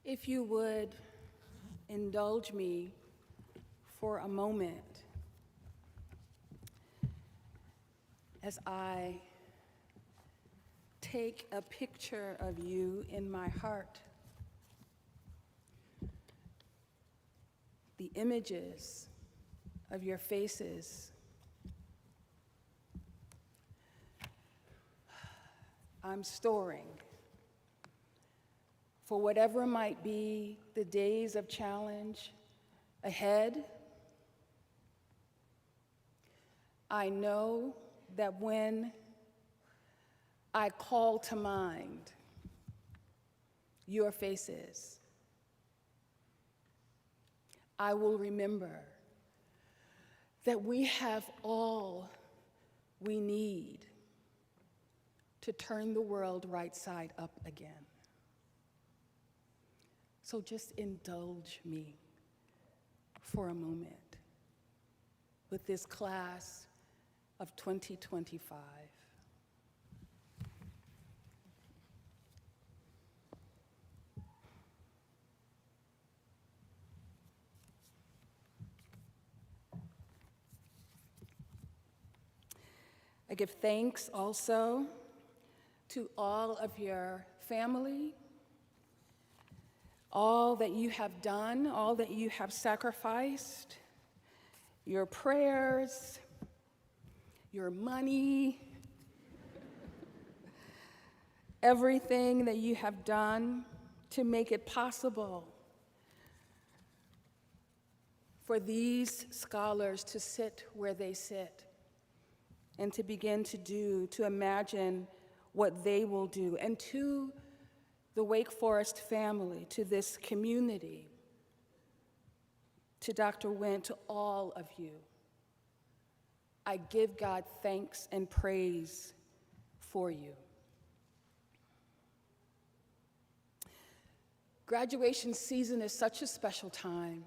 If you would indulge me for a moment as I take a picture of you in my heart. The images of your faces I'm storing for whatever might be the days of challenge ahead. I know that when I call to mind your faces, I will remember that we have all we need to turn the world right side up again. So just indulge me for a moment with this class of 2025. I give thanks also to all of your family, all that you have done, all that you have sacrificed, your prayers, your money, everything that you have done to make it possible for these scholars to sit where they sit and to begin to imagine what they will do. And to the Wake Forest family, to this community, to Dr. Wynn, to all of you, I give God thanks and praise for you. Graduation season is such a special time.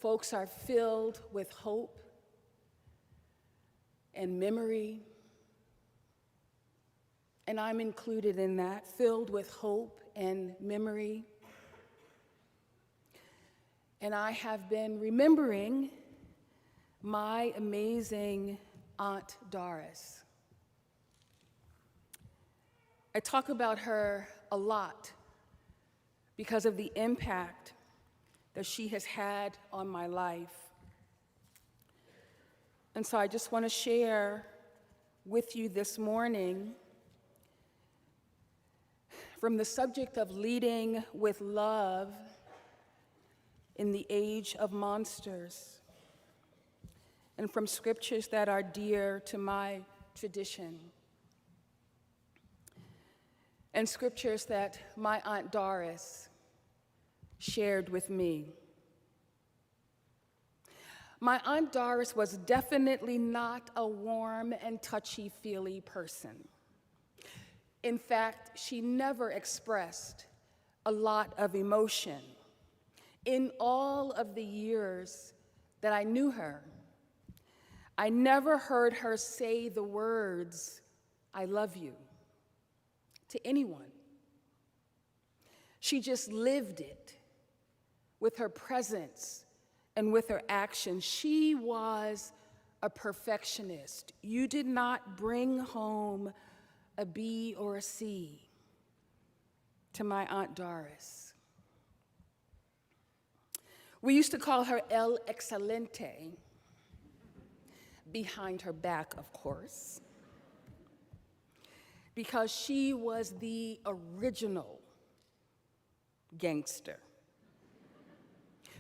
Folks are filled with hope and memory, and I'm included in that, filled with hope and memory. And I have been remembering my amazing Aunt Doris. I talk about her a lot because of the impact that she has had on my life. And so I just want to share with you this morning from the subject of leading with love in the age of monsters, and from scriptures that are dear to my tradition, and scriptures that my Aunt Doris shared with me. My Aunt Doris was definitely not a warm and touchy-feely person. In fact, she never expressed a lot of emotion. In all of the years that I knew her, I never heard her say the words, "I love you," to anyone. She just lived it with her presence and with her actions. She was a perfectionist. You did not bring home a B or a C to my Aunt Doris. We used to call her El Excelente, behind her back, of course, because she was the original gangster.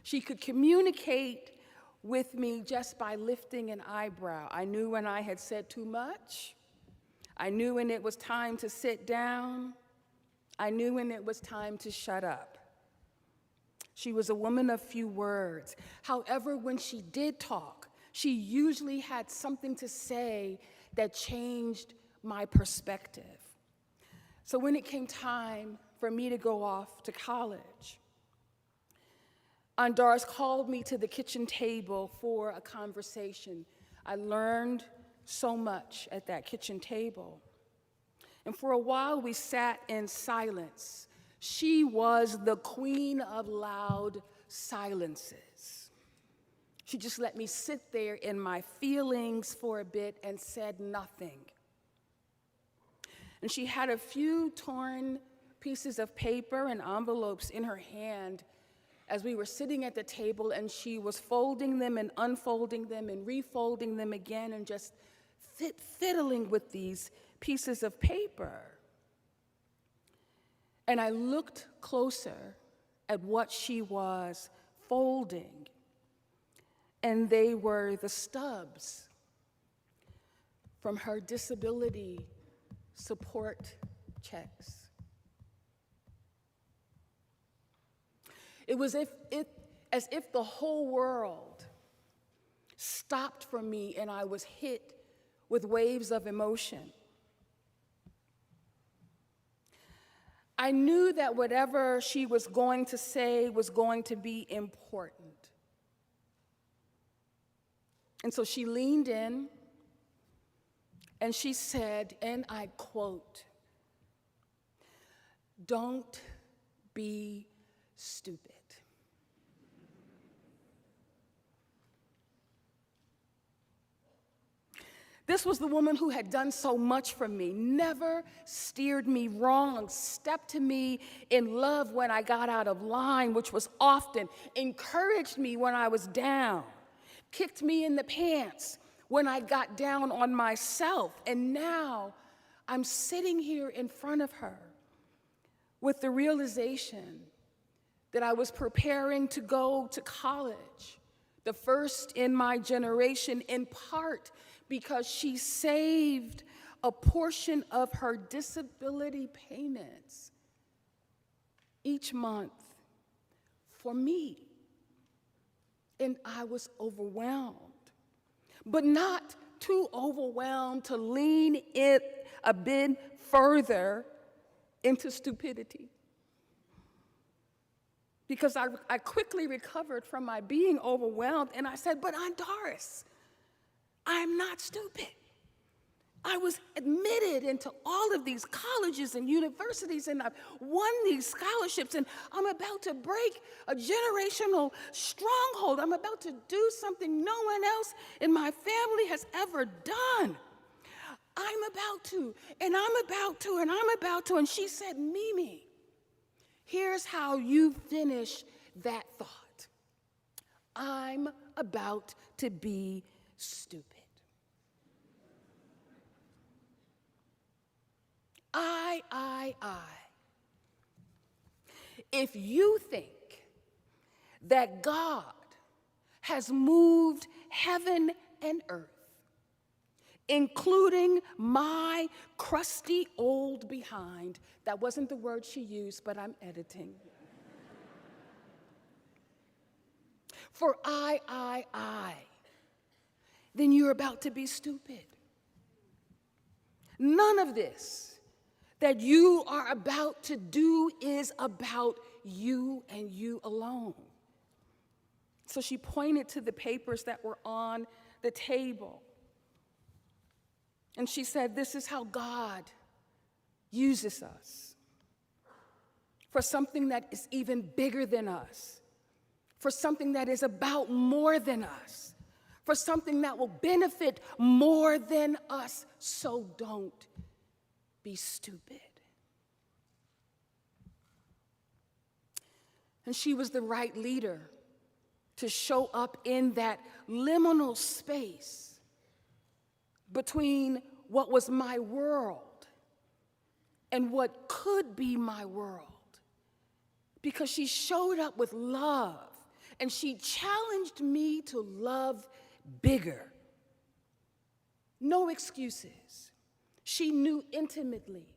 She could communicate with me just by lifting an eyebrow. I knew when I had said too much. I knew when it was time to sit down. I knew when it was time to shut up. She was a woman of few words. However, when she did talk, she usually had something to say that changed my perspective. So when it came time for me to go off to college, Aunt Doris called me to the kitchen table for a conversation. I learned so much at that kitchen table. And for a while, we sat in silence. She was the queen of loud silences. She just let me sit there in my feelings for a bit and said nothing. And she had a few torn pieces of paper and envelopes in her hand as we were sitting at the table, and she was folding them and unfolding them and refolding them again and just fiddling with these pieces of paper. And I looked closer at what she was folding, and they were the stubs from her disability support checks. It was as if the whole world stopped for me and I was hit with waves of emotion. I knew that whatever she was going to say was going to be important. And so she leaned in and she said, and I quote, "Don't be stupid." This was the woman who had done so much for me, never steered me wrong, stepped to me in love when I got out of line, which was often, encouraged me when I was down, kicked me in the pants when I got down on myself. And now I'm sitting here in front of her with the realization that I was preparing to go to college, the first in my generation, in part because she saved a portion of her disability payments each month for me. And I was overwhelmed, but not too overwhelmed to lean it a bit further into stupidity. Because I quickly recovered from my being overwhelmed, and I said, "But Aunt Doris, I'm not stupid. I was admitted into all of these colleges and universities, and I've won these scholarships, and I'm about to break a generational stronghold. I'm about to do something no one else in my family has ever done. I'm about to, and I'm about to, and I'm about to." And she said, "Mimi, here's how you finish that thought. I'm about to be stupid. I. If you think that God has moved heaven and earth, including my crusty old behind," that wasn't the word she used, but I'm editing. "For I, then you're about to be stupid. None of this that you are about to do is about you and you alone." So she pointed to the papers that were on the table. And she said, "This is how God uses us for something that is even bigger than us, for something that is about more than us, for something that will benefit more than us. So don't be stupid." And she was the right leader to show up in that liminal space between what was my world and what could be my world, because she showed up with love and she challenged me to love bigger. No excuses. She knew intimately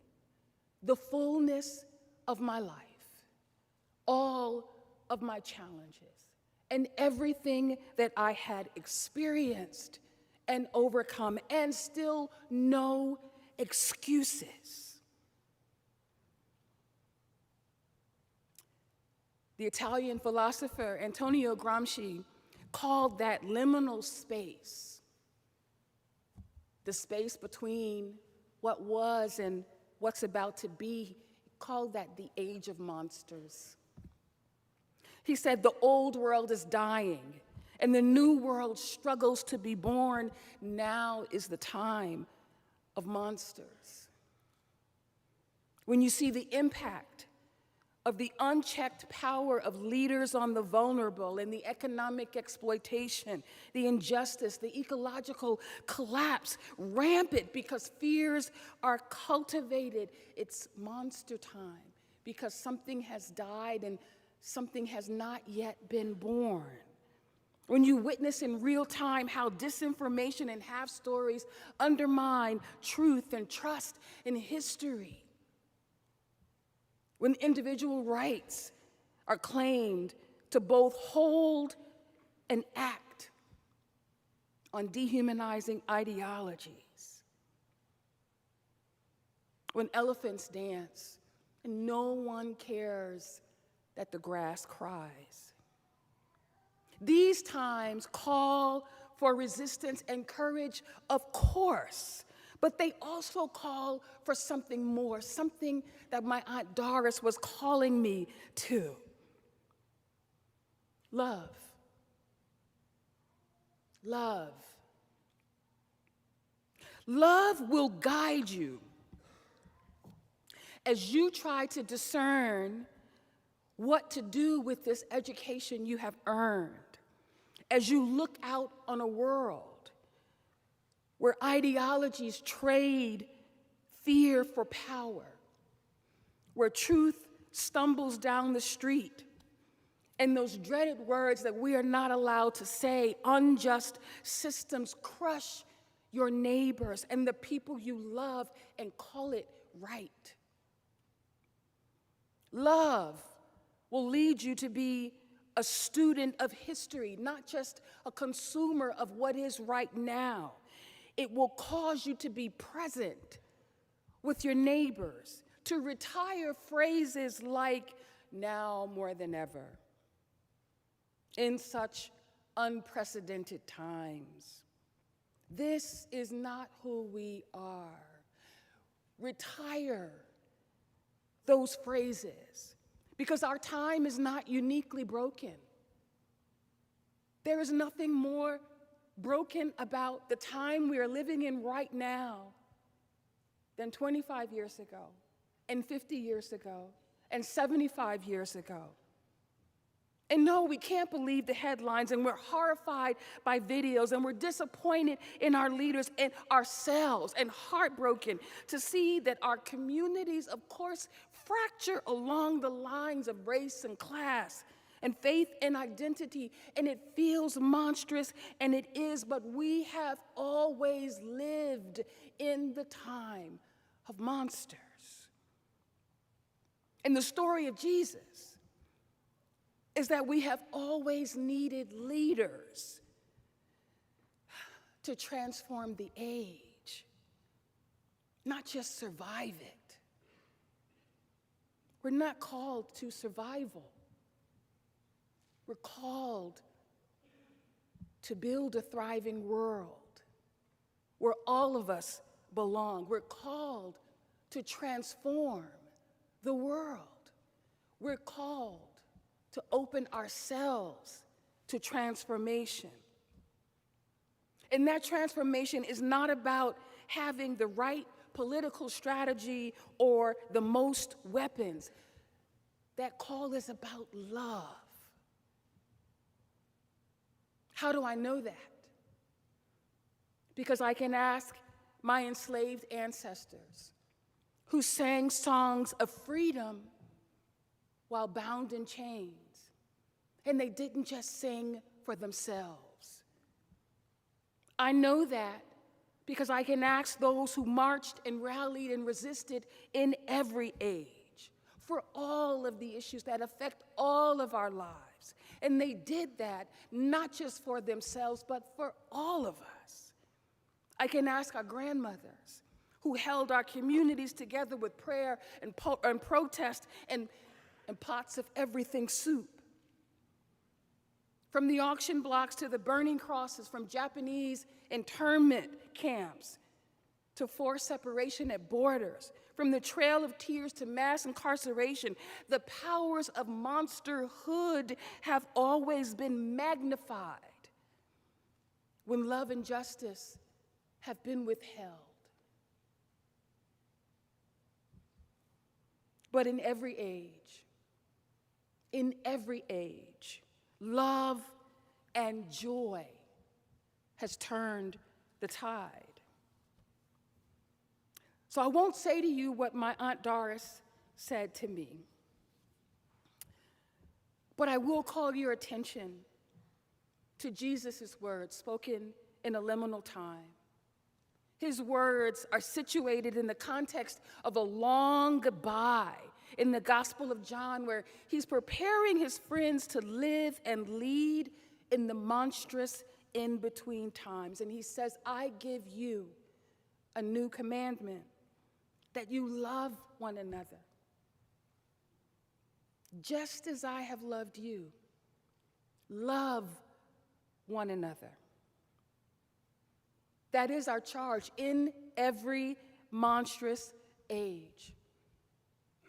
the fullness of my life, all of my challenges, and everything that I had experienced and overcome, and still no excuses. The Italian philosopher Antonio Gramsci called that liminal space, the space between what was and what's about to be, called that the age of monsters. He said the old world is dying and the new world struggles to be born. Now is the time of monsters. When you see the impact of the unchecked power of leaders on the vulnerable and the economic exploitation, the injustice, the ecological collapse, rampant because fears are cultivated, it's monster time because something has died and something has not yet been born. When you witness in real time how disinformation and half stories undermine truth and trust in history, when individual rights are claimed to both hold and act on dehumanizing ideologies, when elephants dance and no one cares that the grass cries. These times call for resistance and courage, of course, but they also call for something more, something that my Aunt Doris was calling me to. Love. Love. Love will guide you as you try to discern what to do with this education you have earned, as you look out on a world where ideologies trade fear for power, where truth stumbles down the street, and those dreaded words that we are not allowed to say, unjust systems crush your neighbors and the people you love and call it right. Love will lead you to be a student of history, not just a consumer of what is right now. It will cause you to be present with your neighbors, to retire phrases like, now more than ever, in such unprecedented times. This is not who we are. Retire those phrases, because our time is not uniquely broken. There is nothing more broken about the time we are living in right now than 25 years ago, and 50 years ago, and 75 years ago. And no, we can't believe the headlines, and we're horrified by videos, and we're disappointed in our leaders and ourselves, and heartbroken to see that our communities, of course, fracture along the lines of race and class and faith and identity, and it feels monstrous, and it is, but we have always lived in the time of monsters. And the story of Jesus is that we have always needed leaders to transform the age, not just survive it. We're not called to survival. We're called to build a thriving world where all of us belong. We're called to transform the world. We're called to open ourselves to transformation. And that transformation is not about having the right political strategy or the most weapons. That call is about love. How do I know that? Because I can ask my enslaved ancestors who sang songs of freedom while bound in chains. And they didn't just sing for themselves. I know that because I can ask those who marched and rallied and resisted in every age for all of the issues that affect all of our lives. And they did that not just for themselves, but for all of us. I can ask our grandmothers who held our communities together with prayer and protest and pots of everything soup. From the auction blocks to the burning crosses, from Japanese internment camps to forced separation at borders, from the Trail of Tears to mass incarceration, the powers of monsterhood have always been magnified when love and justice have been withheld. But in every age, love and joy has turned the tide. So I won't say to you what my Aunt Doris said to me, but I will call your attention to Jesus' words spoken in a liminal time. His words are situated in the context of a long goodbye in the Gospel of John, where he's preparing his friends to live and lead in the monstrous in-between times. And he says, I give you a new commandment, that you love one another. Just as I have loved you, love one another. That is our charge in every monstrous age,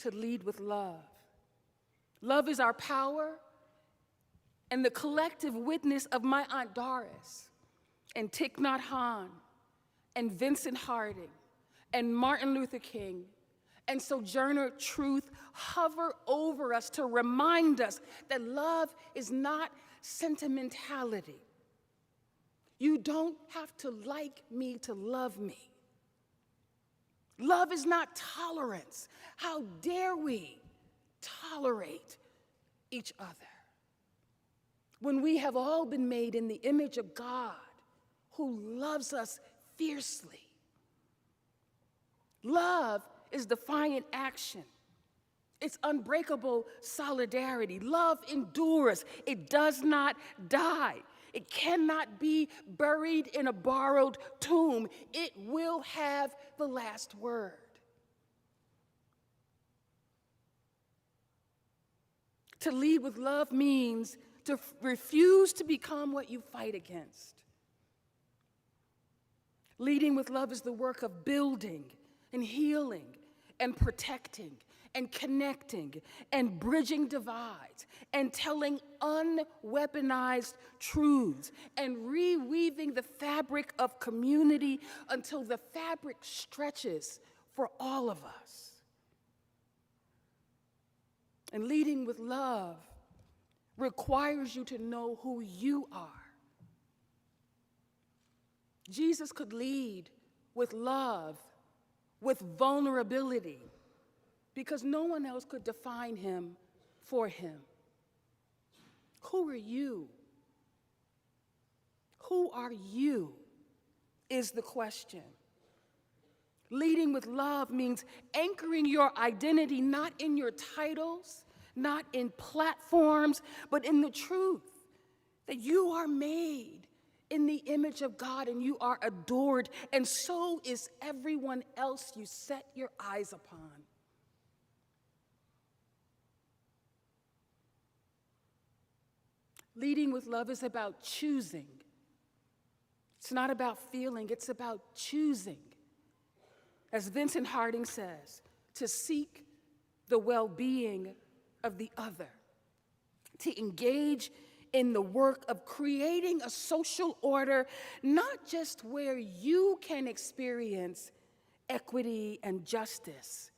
to lead with love. Love is our power, and the collective witness of my Aunt Doris and Thich Nhat Hanh and Vincent Harding and Martin Luther King and Sojourner Truth hover over us to remind us that love is not sentimentality. You don't have to like me to love me. Love is not tolerance. How dare we tolerate each other when we have all been made in the image of God, who loves us fiercely? Love is defiant action. It's unbreakable solidarity. Love endures. It does not die. It cannot be buried in a borrowed tomb. It will have the last word. To lead with love means to refuse to become what you fight against. Leading with love is the work of building and healing and protecting and connecting and bridging divides and telling unweaponized truths and reweaving the fabric of community until the fabric stretches for all of us. And leading with love requires you to know who you are. Jesus could lead with love, with vulnerability, because no one else could define him for him. Who are you? Who are you is the question. Leading with love means anchoring your identity not in your titles, not in platforms, but in the truth that you are made in the image of God and you are adored, and so is everyone else you set your eyes upon. Leading with love is about choosing. It's not about feeling, it's about choosing. As Vincent Harding says, to seek the well-being of the other, to engage in the work of creating a social order, not just where you can experience equity and justice,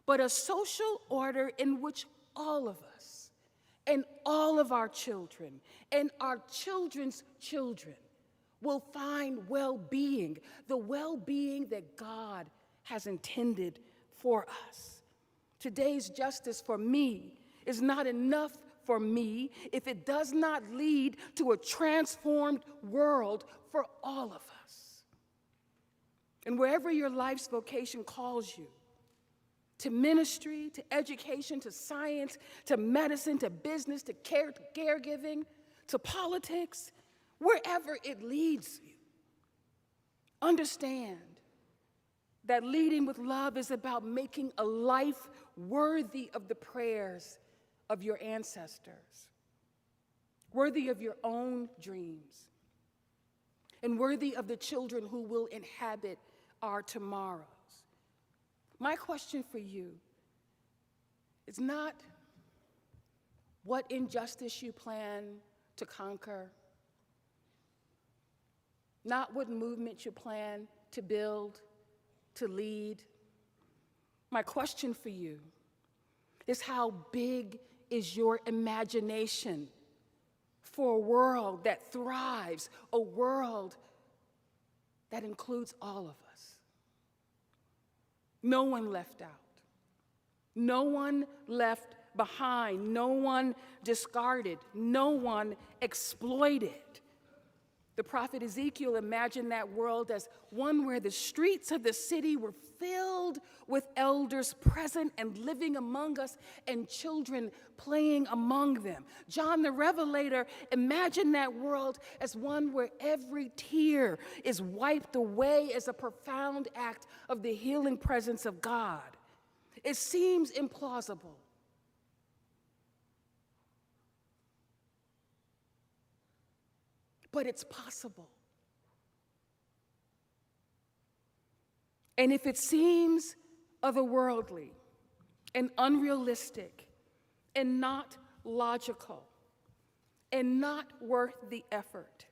but a social order in which all of us and all of our children and our children's children will find well-being, the well-being that God has intended for us. Today's justice for me is not enough for me if it does not lead to a transformed world for all of us. And wherever your life's vocation calls you, to ministry, to education, to science, to medicine, to business, to caregiving, to politics, wherever it leads you, understand that leading with love is about making a life worthy of the prayers of your ancestors, worthy of your own dreams, and worthy of the children who will inhabit our tomorrows. My question for you is not what injustice you plan to conquer, not what movement you plan to build, to lead. My question for you is how big is your imagination for a world that thrives, a world that includes all of us? No one left out. No one left behind. No one discarded. No one exploited. The prophet Ezekiel imagined that world as one where the streets of the city were filled with elders present and living among us and children playing among them. John the Revelator imagined that world as one where every tear is wiped away as a profound act of the healing presence of God. It seems implausible. But it's possible. And if it seems otherworldly and unrealistic and not logical and not worth the effort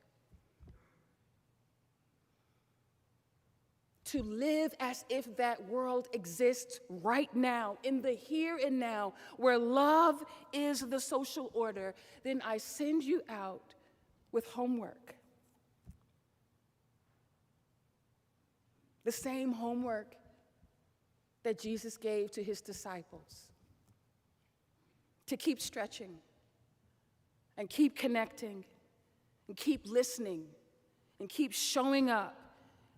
to live as if that world exists right now, in the here and now, where love is the social order, then I send you out with homework. The same homework that Jesus gave to his disciples. To keep stretching and keep connecting and keep listening and keep showing up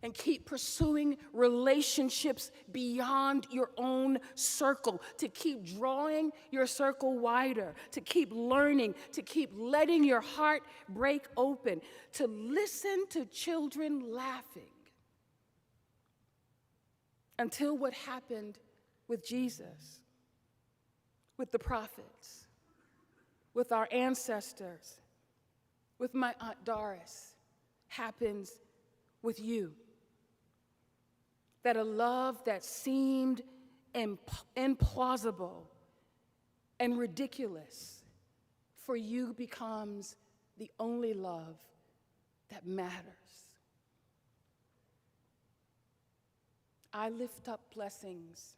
and keep pursuing relationships beyond your own circle, to keep drawing your circle wider, to keep learning, to keep letting your heart break open, to listen to children laughing. Until what happened with Jesus, with the prophets, with our ancestors, with my Aunt Doris, happens with you. That a love that seemed implausible and ridiculous for you becomes the only love that matters. I lift up blessings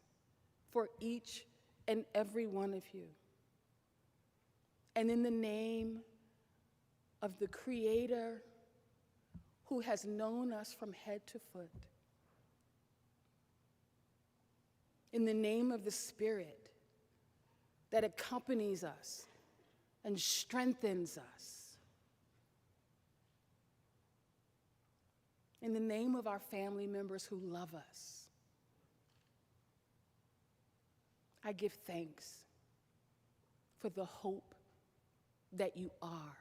for each and every one of you. And in the name of the Creator who has known us from head to foot, in the name of the Spirit that accompanies us and strengthens us, in the name of our family members who love us, I give thanks for the hope that you are.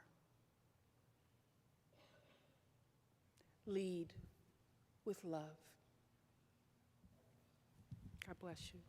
Lead with love. God bless you.